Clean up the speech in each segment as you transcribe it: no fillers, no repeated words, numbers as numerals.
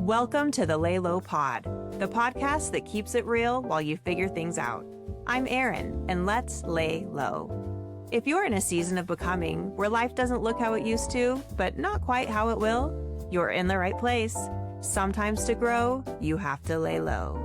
Welcome to the Lay Low Pod, the podcast that keeps it real while you figure things out. I'm Erin, and let's lay low. If you're in a season of becoming where life doesn't look how it used to, but not quite how it will, you're in the right place. Sometimes to grow, you have to lay low.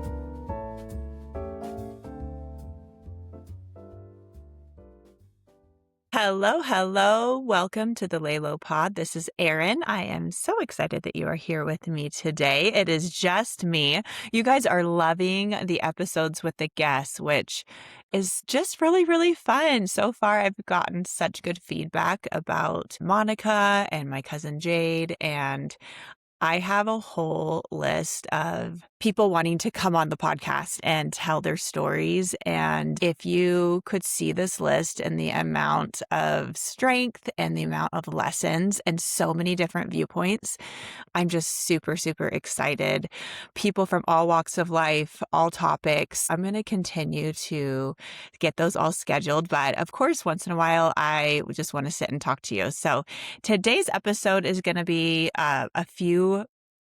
Hello. Welcome to the Lay Low Pod. This is Erin. I am so excited that you are here with me today. It is just me. You guys are loving the episodes with the guests, which is just really fun. So far, I've gotten such good feedback about Monica and my cousin Jade, and I have a whole list of people wanting to come on the podcast and tell their stories. And if you could see this list and the amount of strength and the amount of lessons and so many different viewpoints, I'm just super excited. People from all walks of life, all topics. I'm going to continue to get those all scheduled. But of course, once in a while, I just want to sit and talk to you. So today's episode is going to be a few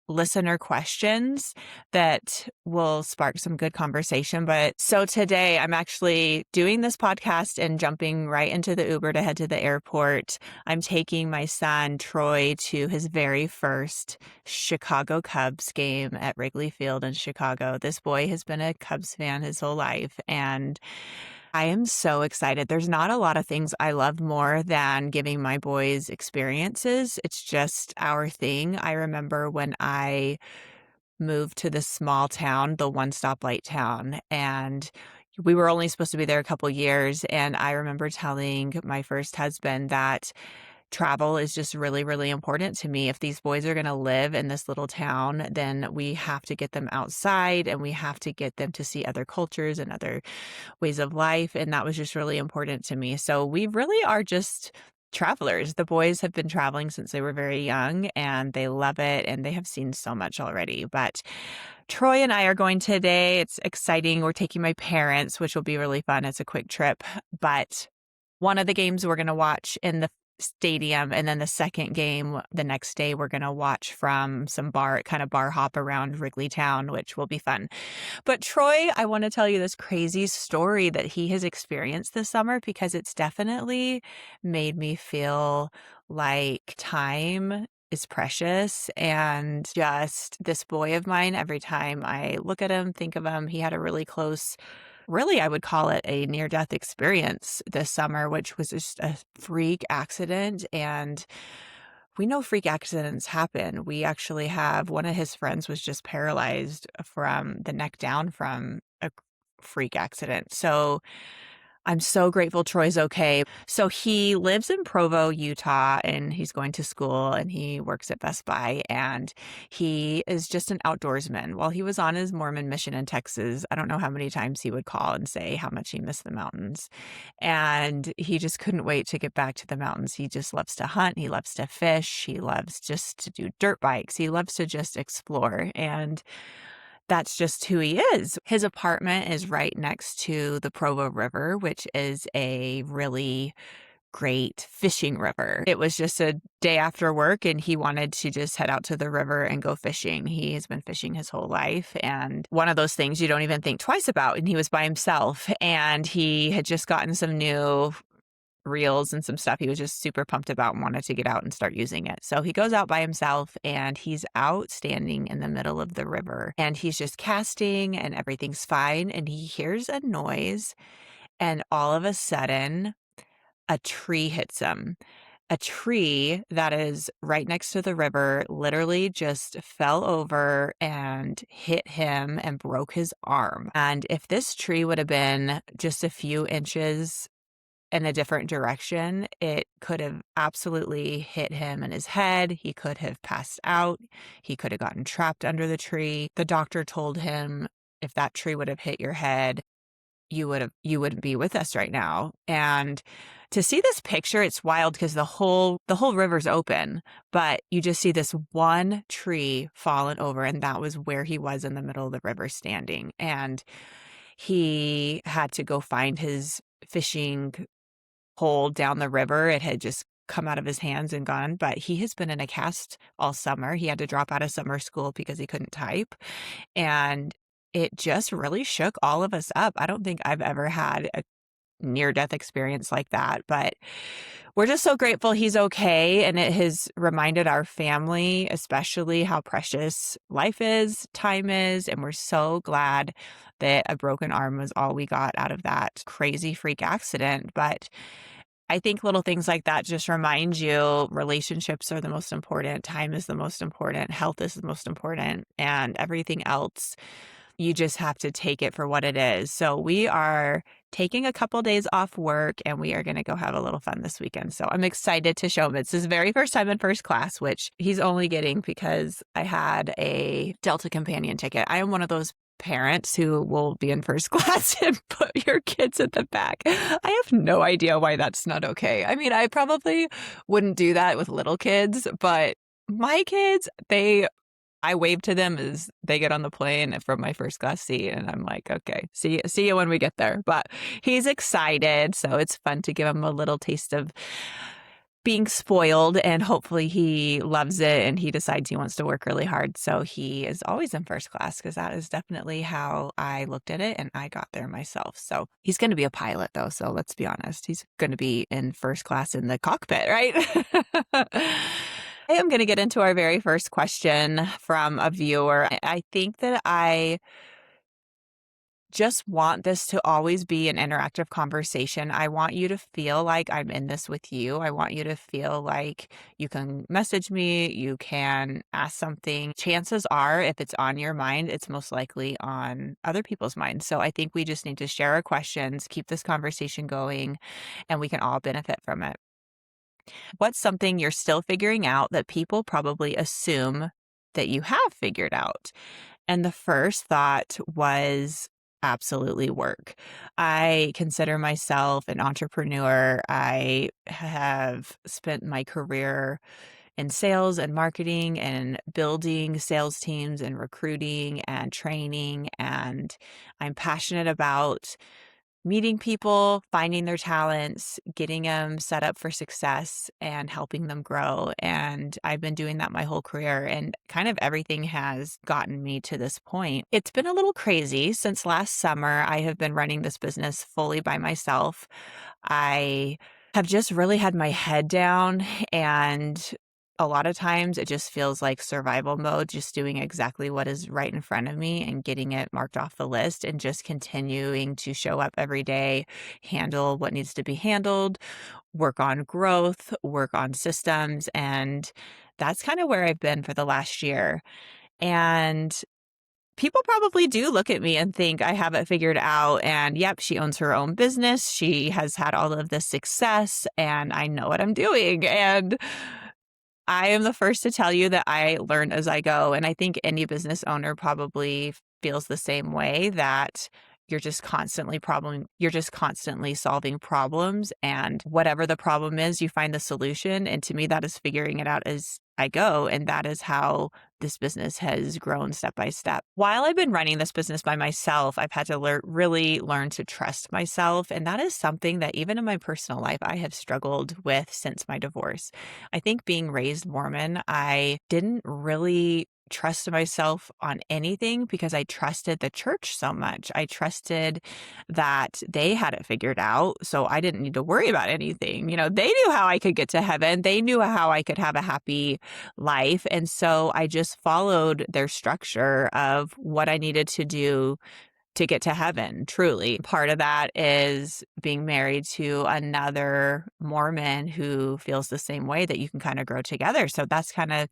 listener questions that will spark some good conversation. But so today I'm actually doing this podcast and jumping right into the Uber to head to the airport. I'm taking my son Troy to his very first Chicago Cubs game at Wrigley Field in Chicago. This boy has been a Cubs fan his whole life, and I am so excited. There's not a lot of things I love more than giving my boys experiences. It's just our thing. I remember when I moved to this small town, the one stoplight town, and we were only supposed to be there a couple years. And I remember telling my first husband that travel is just really important to me. If these boys are going to live in this little town, then we have to get them outside and we have to get them to see other cultures and other ways of life. And that was just really important to me. So we really are just travelers. The boys have been traveling since they were very young and they love it and they have seen so much already. But Troy and I are going today. It's exciting. We're taking my parents, which will be really fun. It's a quick trip. But one of the games we're going to watch in the stadium, and then the second game the next day we're going to watch from some bar hop around Wrigley Town, which will be fun. But Troy, I want to tell you this crazy story that he has experienced this summer, because it's definitely made me feel like time is precious. And just this boy of mine, every time I look at him, think of him, he had a really, I would call it a near-death experience this summer, which was just a freak accident. And we know freak accidents happen. We actually have one of his friends was just paralyzed from the neck down from a freak accident. So I'm so grateful Troy's okay. So he lives in Provo, Utah, and he's going to school and he works at Best Buy, and he is just an outdoorsman. While he was on his Mormon mission in Texas, I don't know how many times he would call and say how much he missed the mountains. And he just couldn't wait to get back to the mountains. He just loves to hunt. He loves to fish. He loves just to do dirt bikes. He loves to just explore. And that's just who he is. His apartment is right next to the Provo River, which is a really great fishing river. It was just a day after work and he wanted to just head out to the river and go fishing. He has been fishing his whole life, and one of those things you don't even think twice about. And he was by himself, and he had just gotten some new reels and some stuff he was just super pumped about and wanted to get out and start using it. So he goes out by himself and he's out standing in the middle of the river and he's just casting and everything's fine. And he hears a noise, and all of a sudden a tree hits him. A tree that is right next to the river literally just fell over and hit him and broke his arm. And if this tree would have been just a few inches in a different direction, it could have absolutely hit him in his head. He could have passed out. He could have gotten trapped under the tree. The doctor told him, if that tree would have hit your head, you wouldn't be with us right now. And to see this picture, it's wild because the whole river's open, but you just see this one tree fallen over, and that was where he was in the middle of the river standing. And he had to go find his fishing pole down the river. It had just come out of his hands and gone, but he has been in a cast all summer. He had to drop out of summer school because he couldn't type, and it just really shook all of us up. I don't think I've ever had a near-death experience like that, but we're just so grateful he's okay, and it has reminded our family especially how precious life is, time is, and we're so glad that a broken arm was all we got out of that crazy freak accident. But I think little things like that just remind you relationships are the most important, time is the most important, health is the most important, and everything else, you just have to take it for what it is. So we are taking a couple days off work and we are going to go have a little fun this weekend. So I'm excited to show him. It's his very first time in first class, which he's only getting because I had a Delta companion ticket. I am one of those parents who will be in first class and put your kids at the back. I have no idea why that's not okay. I mean, I probably wouldn't do that with little kids, but my kids, I wave to them as they get on the plane from my first class seat, and I'm like, okay, see you when we get there. But he's excited, so it's fun to give him a little taste of being spoiled, and hopefully he loves it and he decides he wants to work really hard. So he is always in first class because that is definitely how I looked at it and I got there myself. So he's going to be a pilot though. So let's be honest, he's going to be in first class in the cockpit, right? I am going to get into our very first question from a viewer. I think that I just want this to always be an interactive conversation. I want you to feel like I'm in this with you. I want you to feel like you can message me, you can ask something. Chances are, if it's on your mind, it's most likely on other people's minds. So I think we just need to share our questions, keep this conversation going, and we can all benefit from it. What's something you're still figuring out that people probably assume that you have figured out? And the first thought was absolutely work. I consider myself an entrepreneur. I have spent my career in sales and marketing and building sales teams and recruiting and training. And I'm passionate about meeting people, finding their talents, getting them set up for success, and helping them grow. And I've been doing that my whole career, and kind of everything has gotten me to this point. It's been a little crazy. Since last summer, I have been running this business fully by myself. I have just really had my head down, and a lot of times it just feels like survival mode, just doing exactly what is right in front of me and getting it marked off the list and just continuing to show up every day, handle what needs to be handled, work on growth, work on systems. And that's kind of where I've been for the last year. And people probably do look at me and think I have it figured out. And yep, she owns her own business. She has had all of this success and I know what I'm doing. And I am the first to tell you that I learn as I go. And I think any business owner probably feels the same way, that you're just constantly solving problems, and whatever the problem is, you find the solution. And to me, that is figuring it out as I go. And that is how this business has grown step by step. While I've been running this business by myself, I've had to really learn to trust myself. And that is something that even in my personal life, I have struggled with since my divorce. I think being raised Mormon, I didn't really trust myself on anything because I trusted the church so much. I trusted that they had it figured out, so I didn't need to worry about anything. You know, they knew how I could get to heaven. They knew how I could have a happy life. And so I just followed their structure of what I needed to do to get to heaven, truly. Part of that is being married to another Mormon who feels the same way, that you can kind of grow together. So that's kind of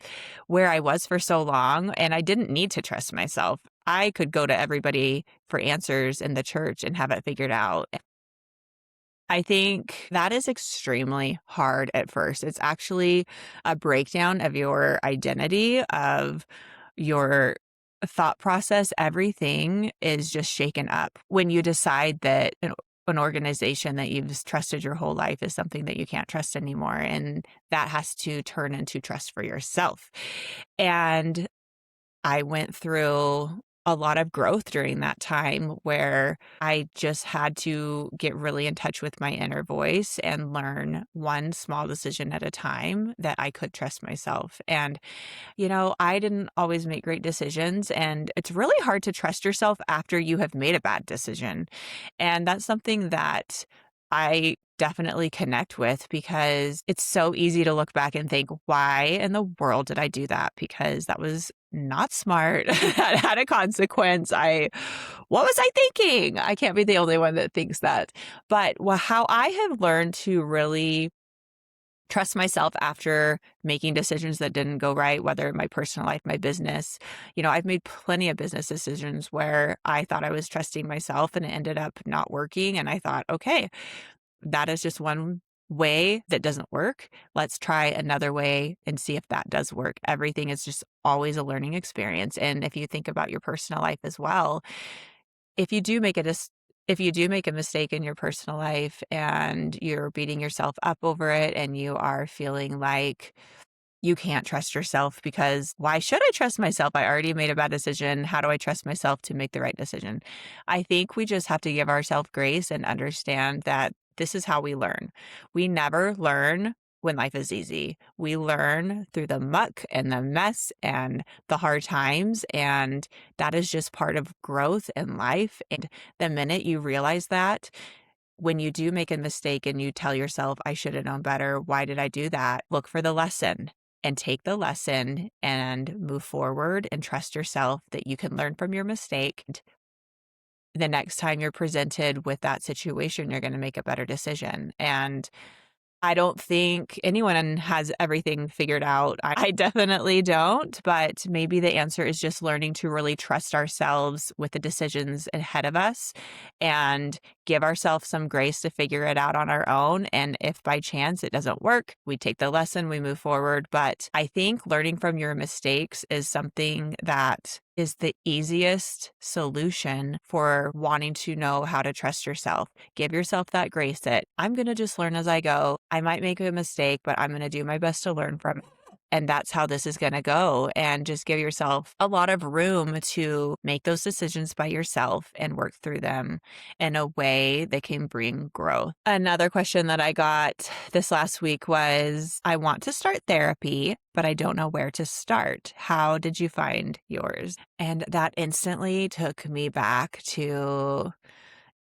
where I was for so long. And I didn't need to trust myself. I could go to everybody for answers in the church and have it figured out. I think that is extremely hard at first. It's actually a breakdown of your identity, of your thought process. Everything is just shaken up when you decide that an organization that you've trusted your whole life is something that you can't trust anymore. And that has to turn into trust for yourself. And I went through a lot of growth during that time where I just had to get really in touch with my inner voice and learn one small decision at a time that I could trust myself. And, I didn't always make great decisions, and it's really hard to trust yourself after you have made a bad decision. And that's something that I definitely connect with because it's so easy to look back and think, why in the world did I do that? Because that was not smart. That had a consequence. What was I thinking? I can't be the only one that thinks that. But how I have learned to really trust myself after making decisions that didn't go right, whether in my personal life, my business. I've made plenty of business decisions where I thought I was trusting myself and it ended up not working. And I thought, okay, that is just one way that doesn't work. Let's try another way and see if that does work. Everything is just always a learning experience. And if you think about your personal life as well, if you do make a if you do make a mistake in your personal life and you're beating yourself up over it and you are feeling like you can't trust yourself because why should I trust myself? I already made a bad decision. How do I trust myself to make the right decision? I think we just have to give ourselves grace and understand that this is how we learn. We never learn when life is easy. We learn through the muck and the mess and the hard times. And that is just part of growth in life. And the minute you realize that, when you do make a mistake and you tell yourself, I should have known better, why did I do that? Look for the lesson and take the lesson and move forward and trust yourself that you can learn from your mistake. The next time you're presented with that situation, you're going to make a better decision. And I don't think anyone has everything figured out. I definitely don't, but maybe the answer is just learning to really trust ourselves with the decisions ahead of us and give ourselves some grace to figure it out on our own. And if by chance it doesn't work, we take the lesson, we move forward. But I think learning from your mistakes is something that is the easiest solution for wanting to know how to trust yourself. Give yourself that grace that I'm going to just learn as I go. I might make a mistake, but I'm going to do my best to learn from it. And that's how this is going to go. And just give yourself a lot of room to make those decisions by yourself and work through them in a way that can bring growth. Another question that I got this last week was, I want to start therapy, but I don't know where to start. How did you find yours? And that instantly took me back to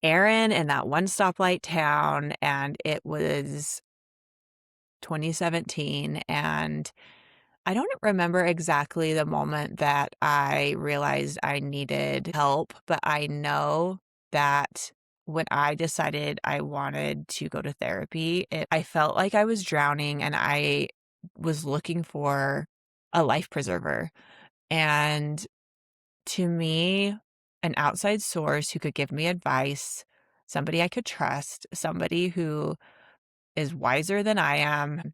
Erin in that one stoplight town. And it was 2017. And I don't remember exactly the moment that I realized I needed help, but I know that when I decided I wanted to go to therapy, I felt like I was drowning and I was looking for a life preserver. And to me, an outside source who could give me advice, somebody I could trust, somebody who is wiser than I am,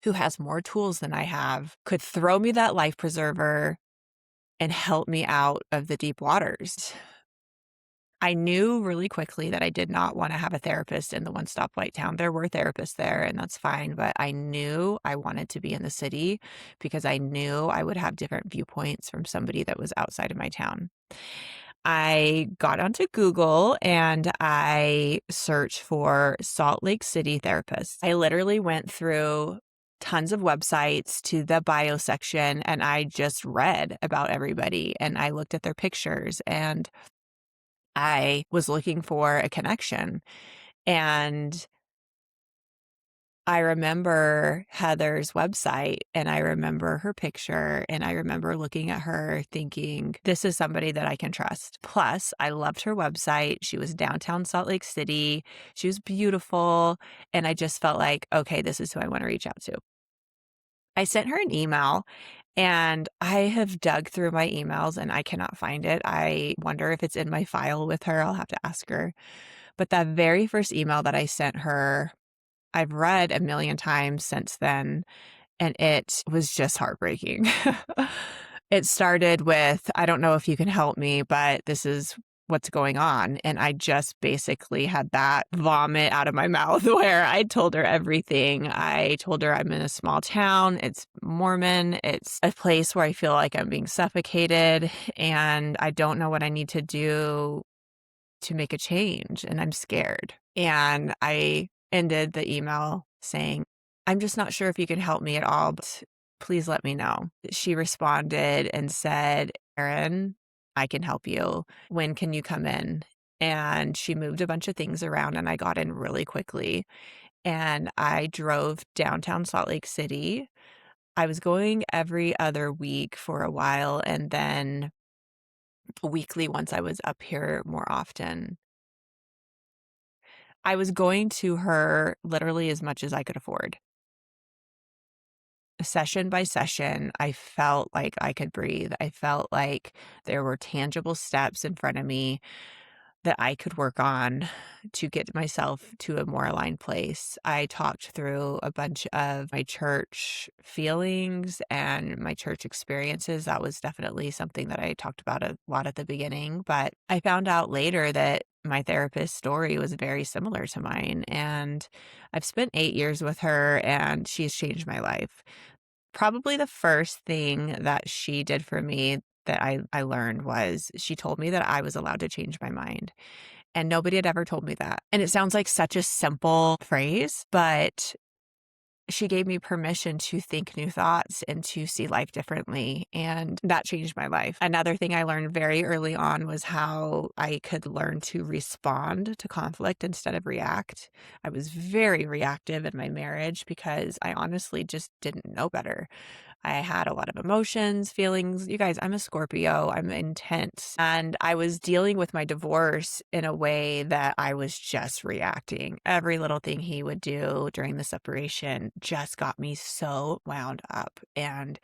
who has more tools than I have, could throw me that life preserver and help me out of the deep waters. I knew really quickly that I did not want to have a therapist in the one stoplight town. There were therapists there, and that's fine, but I knew I wanted to be in the city because I knew I would have different viewpoints from somebody that was outside of my town. I got onto Google and I searched for Salt Lake City therapists. I literally went through tons of websites to the bio section and I just read about everybody and I looked at their pictures and I was looking for a connection. And I remember Heather's website and I remember her picture and I remember looking at her thinking, this is somebody that I can trust. Plus, I loved her website. She was downtown Salt Lake City. She was beautiful. And I just felt like, okay, this is who I want to reach out to. I sent her an email and I have dug through my emails and I cannot find it. I wonder if it's in my file with her. I'll have to ask her. But that very first email that I sent her, I've read a million times since then, and it was just heartbreaking. It started with, I don't know if you can help me, but this is what's going on. And I just basically had that vomit out of my mouth where I told her everything. I told her I'm in a small town. It's Mormon. It's a place where I feel like I'm being suffocated and I don't know what I need to do to make a change. And I'm scared. And I ended the email saying, I'm just not sure if you can help me at all, but please let me know. She responded and said, Erin, I can help you. When can you come in? And she moved a bunch of things around and I got in really quickly. And I drove downtown Salt Lake City. I was going every other week for a while and then weekly once I was up here more often. I was going to her literally as much as I could afford. Session by session, I felt like I could breathe. I felt like there were tangible steps in front of me that I could work on to get myself to a more aligned place. I talked through a bunch of my church feelings and my church experiences. That was definitely something that I talked about a lot at the beginning, but I found out later that my therapist's story was very similar to mine. And I've spent 8 years with her and she's changed my life. Probably the first thing that she did for me that I learned was she told me that I was allowed to change my mind. And nobody had ever told me that. And it sounds like such a simple phrase, but she gave me permission to think new thoughts and to see life differently. And that changed my life. Another thing I learned very early on was how I could learn to respond to conflict instead of react. I was very reactive in my marriage because I honestly just didn't know better. I had a lot of emotions, feelings. You guys, I'm a Scorpio. I'm intense. And I was dealing with my divorce in a way that I was just reacting. Every little thing he would do during the separation just got me so wound up. And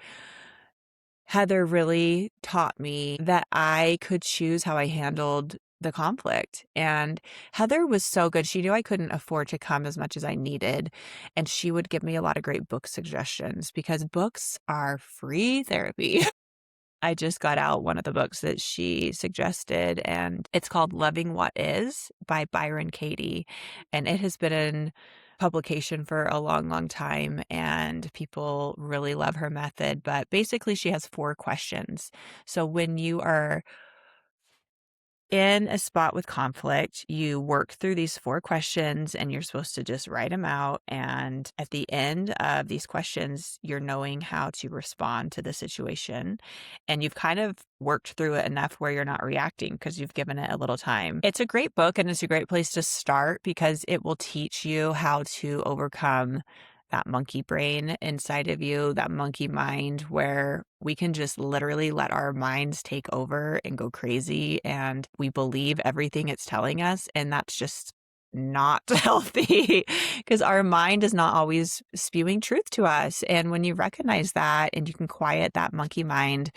Heather really taught me that I could choose how I handled the conflict. And Heather was so good. She knew I couldn't afford to come as much as I needed. And she would give me a lot of great book suggestions because books are free therapy. I just got out one of the books that she suggested, and it's called Loving What Is by Byron Katie. And it has been in publication for a long, long time, and people really love her method. But basically, she has 4 questions. So when you are in a spot with conflict, you work through these 4 questions and you're supposed to just write them out. And at the end of these questions, you're knowing how to respond to the situation. And you've kind of worked through it enough where you're not reacting because you've given it a little time. It's a great book and it's a great place to start because it will teach you how to overcome that monkey brain inside of you, that monkey mind where we can just literally let our minds take over and go crazy and we believe everything it's telling us. And that's just not healthy because our mind is not always spewing truth to us. And when you recognize that and you can quiet that monkey mind,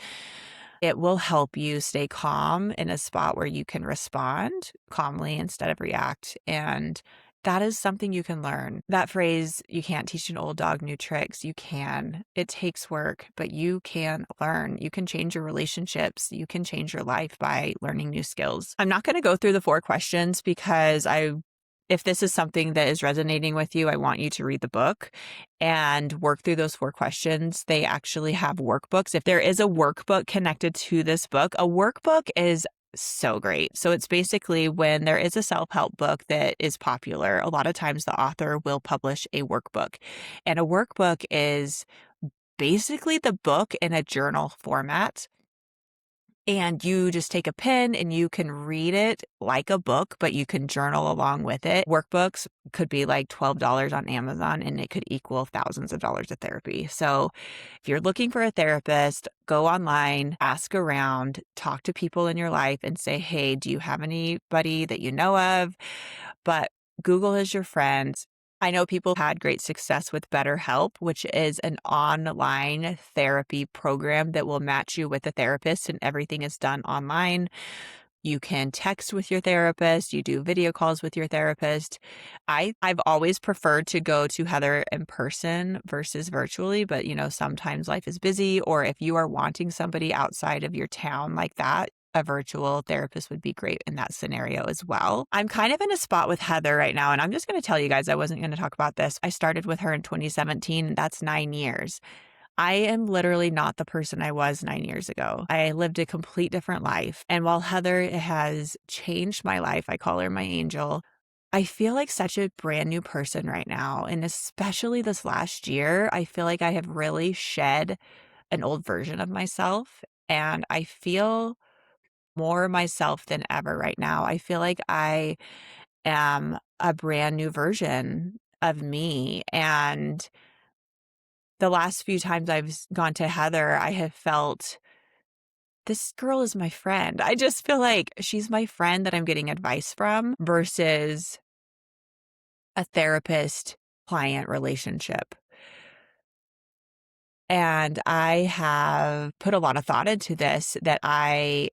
it will help you stay calm in a spot where you can respond calmly instead of react. And that is something you can learn. That phrase, you can't teach an old dog new tricks. You can. It takes work, but you can learn. You can change your relationships. You can change your life by learning new skills. I'm not going to go through the 4 questions because if this is something that is resonating with you, I want you to read the book and work through those 4 questions. They actually have workbooks. If there is a workbook connected to this book, a workbook is so great. So it's basically when there is a self-help book that is popular, a lot of times the author will publish a workbook. And a workbook is basically the book in a journal format. And you just take a pen and you can read it like a book, but you can journal along with it. Workbooks could be like $12 on Amazon and it could equal thousands of dollars of therapy. So if you're looking for a therapist, go online, ask around, talk to people in your life and say, hey, do you have anybody that you know of? But Google is your friend. I know people had great success with BetterHelp, which is an online therapy program that will match you with a therapist and everything is done online. You can text with your therapist. You do video calls with your therapist. I've always preferred to go to Heather in person versus virtually, but sometimes life is busy, or if you are wanting somebody outside of your town like that, a virtual therapist would be great in that scenario as well. I'm kind of in a spot with Heather right now, and I'm just going to tell you guys, I wasn't going to talk about this. I started with her in 2017, and that's 9 years. I am literally not the person I was 9 years ago. I lived a complete different life. And while Heather has changed my life, I call her my angel, I feel like such a brand new person right now. And especially this last year, I feel like I have really shed an old version of myself. And I feel more myself than ever right now. I feel like I am a brand new version of me. And the last few times I've gone to Heather, I have felt this girl is my friend. I just feel like she's my friend that I'm getting advice from versus a therapist client relationship. And I have put a lot of thought into this, that I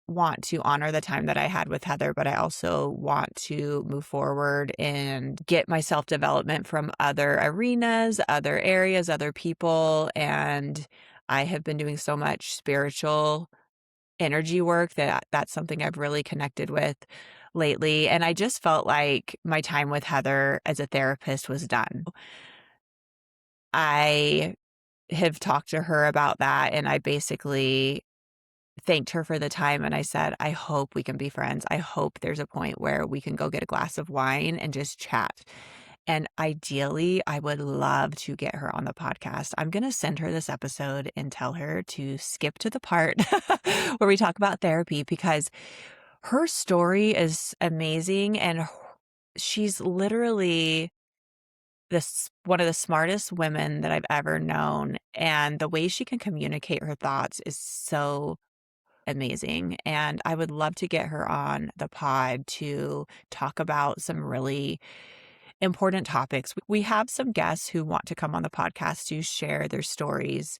want to honor the time that I had with Heather, but I also want to move forward and get my self development from other arenas, other areas, other people. And I have been doing so much spiritual energy work that that's something I've really connected with lately. And I just felt like my time with Heather as a therapist was done. I have talked to her about that, and I basically thanked her for the time, and I said, "I hope we can be friends. I hope there's a point where we can go get a glass of wine and just chat." And ideally, I would love to get her on the podcast. I'm going to send her this episode and tell her to skip to the part where we talk about therapy, because her story is amazing, and she's literally this one of the smartest women that I've ever known, and the way she can communicate her thoughts is so amazing. And I would love to get her on the pod to talk about some really important topics. We have some guests who want to come on the podcast to share their stories,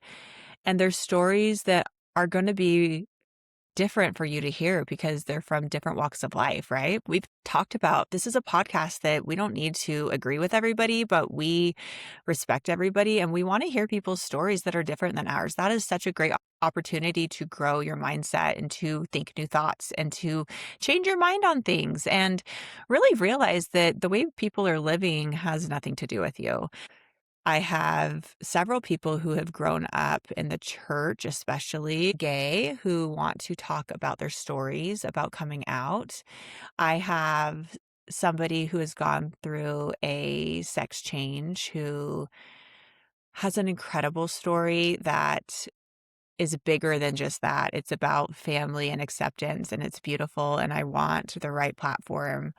and their stories that are going to be different for you to hear because they're from different walks of life, right? We've talked about this is a podcast that we don't need to agree with everybody, but we respect everybody, and we want to hear people's stories that are different than ours. That is such a great opportunity to grow your mindset and to think new thoughts and to change your mind on things and really realize that the way people are living has nothing to do with you. I have several people who have grown up in the church, especially gay, who want to talk about their stories about coming out. I have somebody who has gone through a sex change who has an incredible story that is bigger than just that. It's about family and acceptance, and it's beautiful. And I want the right platform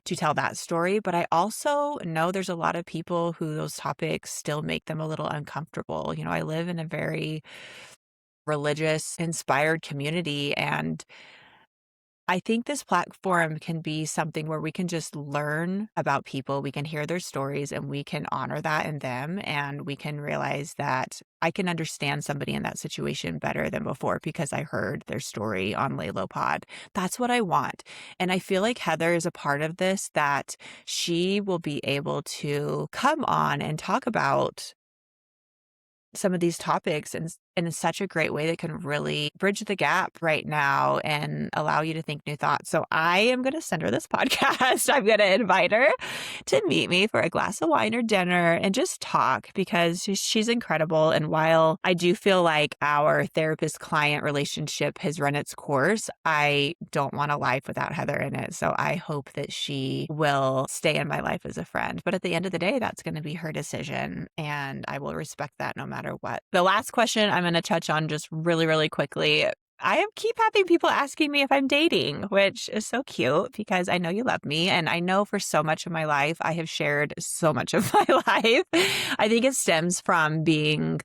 to tell that story. But I also know there's a lot of people who those topics still make them a little uncomfortable. You know, I live in a very religious inspired community, and I think this platform can be something where we can just learn about people, we can hear their stories, and we can honor that in them, and we can realize that I can understand somebody in that situation better than before because I heard their story on Laylo Pod. That's what I want. And I feel like Heather is a part of this, that she will be able to come on and talk about some of these topics in such a great way that can really bridge the gap right now and allow you to think new thoughts. So I am going to send her this podcast. I'm going to invite her to meet me for a glass of wine or dinner and just talk, because she's incredible. And while I do feel like our therapist client relationship has run its course, I don't want a life without Heather in it. So I hope that she will stay in my life as a friend. But at the end of the day, that's going to be her decision, and I will respect that no matter what. The last question I'm going to touch on just really, really quickly. Keep having people asking me if I'm dating, which is so cute because I know you love me. And I know for so much of my life, I have shared so much of my life. I think it stems from being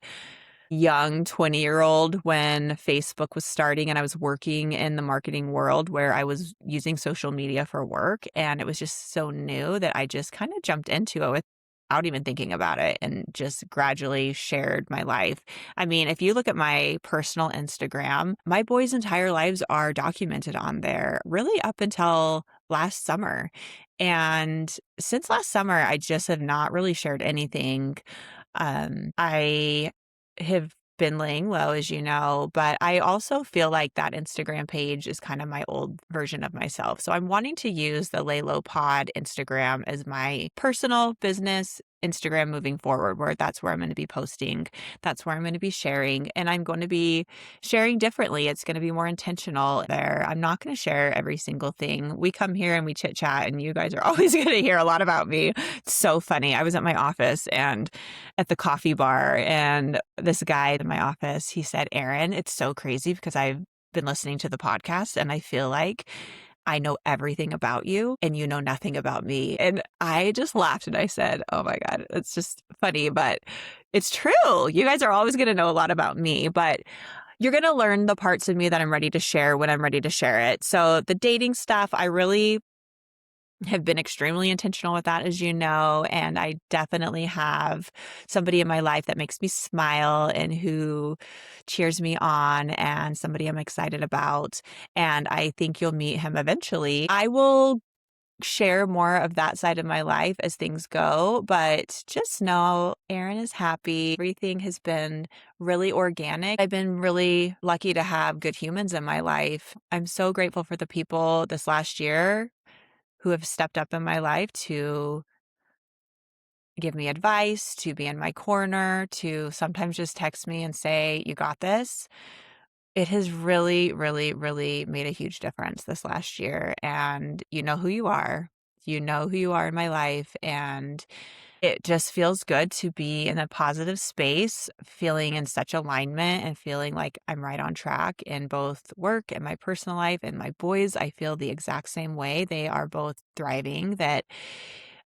young 20-year-old when Facebook was starting and I was working in the marketing world where I was using social media for work. And it was just so new that I just kind of jumped into it without even thinking about it and just gradually shared my life. I mean, if you look at my personal Instagram, my boys' entire lives are documented on there really up until last summer. And since last summer, I just have not really shared anything. I have been laying low, as you know, but I also feel like that Instagram page is kind of my old version of myself. So I'm wanting to use the Lay Low Pod Instagram as my personal business Instagram moving forward, where that's where I'm going to be posting. That's where I'm going to be sharing, and I'm going to be sharing differently. It's going to be more intentional there. I'm not going to share every single thing. We come here and we chit chat, and you guys are always going to hear a lot about me. It's so funny. I was at my office and at the coffee bar, and this guy in my office, he said, Erin, it's so crazy because I've been listening to the podcast and I feel like I know everything about you and you know nothing about me. And I just laughed and I said, oh my God, it's just funny, but it's true. You guys are always going to know a lot about me, but you're going to learn the parts of me that I'm ready to share when I'm ready to share it. So the dating stuff, I really have been extremely intentional with that, as you know, and I definitely have somebody in my life that makes me smile and who cheers me on, and somebody I'm excited about, and I think you'll meet him eventually. I will share more of that side of my life as things go, but just know Erin is happy. Everything has been really organic. I've been really lucky to have good humans in my life. I'm so grateful for the people this last year who have stepped up in my life to give me advice, to be in my corner, to sometimes just text me and say, you got this. It has really, really, really made a huge difference this last year. And you know who you are. You know who you are in my life. And it just feels good to be in a positive space, feeling in such alignment and feeling like I'm right on track in both work and my personal life. And my boys, I feel the exact same way. They are both thriving, that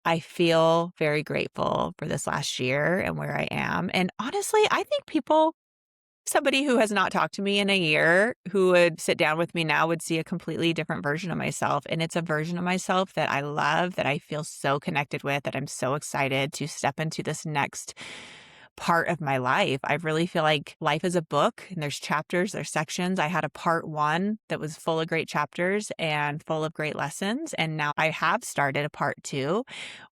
I feel very grateful for this last year and where I am. And honestly, I think somebody who has not talked to me in a year, who would sit down with me now, would see a completely different version of myself. And it's a version of myself that I love, that I feel so connected with, that I'm so excited to step into this next part of my life. I really feel like life is a book and there's chapters, there's sections. I had a part one that was full of great chapters and full of great lessons. And now I have started a part two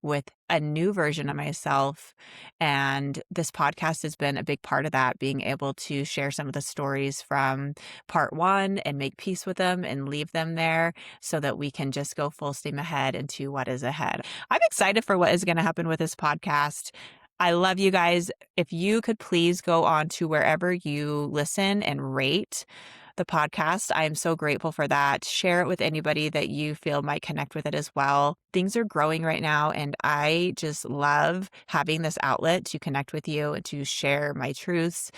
with a new version of myself. And this podcast has been a big part of that, being able to share some of the stories from part one and make peace with them and leave them there so that we can just go full steam ahead into what is ahead. I'm excited for what is going to happen with this podcast. I love you guys. If you could please go on to wherever you listen and rate the podcast, I am so grateful for that. Share it with anybody that you feel might connect with it as well. Things are growing right now, and I just love having this outlet to connect with you and to share my truths.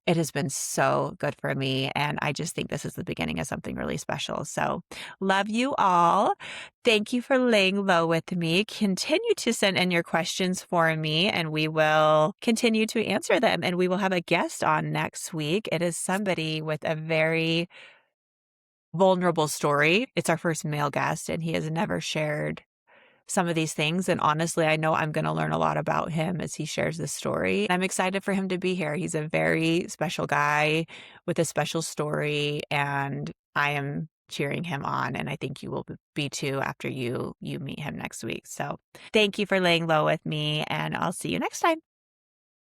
It has been so good for me, and I just think this is the beginning of something really special. So love you all. Thank you for laying low with me. Continue to send in your questions for me, and we will continue to answer them. And we will have a guest on next week. It is somebody with a very vulnerable story. It's our first male guest, and he has never shared some of these things. And honestly, I know I'm going to learn a lot about him as he shares this story. I'm excited for him to be here. He's a very special guy with a special story, and I am cheering him on. And I think you will be too after you meet him next week. So thank you for laying low with me, and I'll see you next time.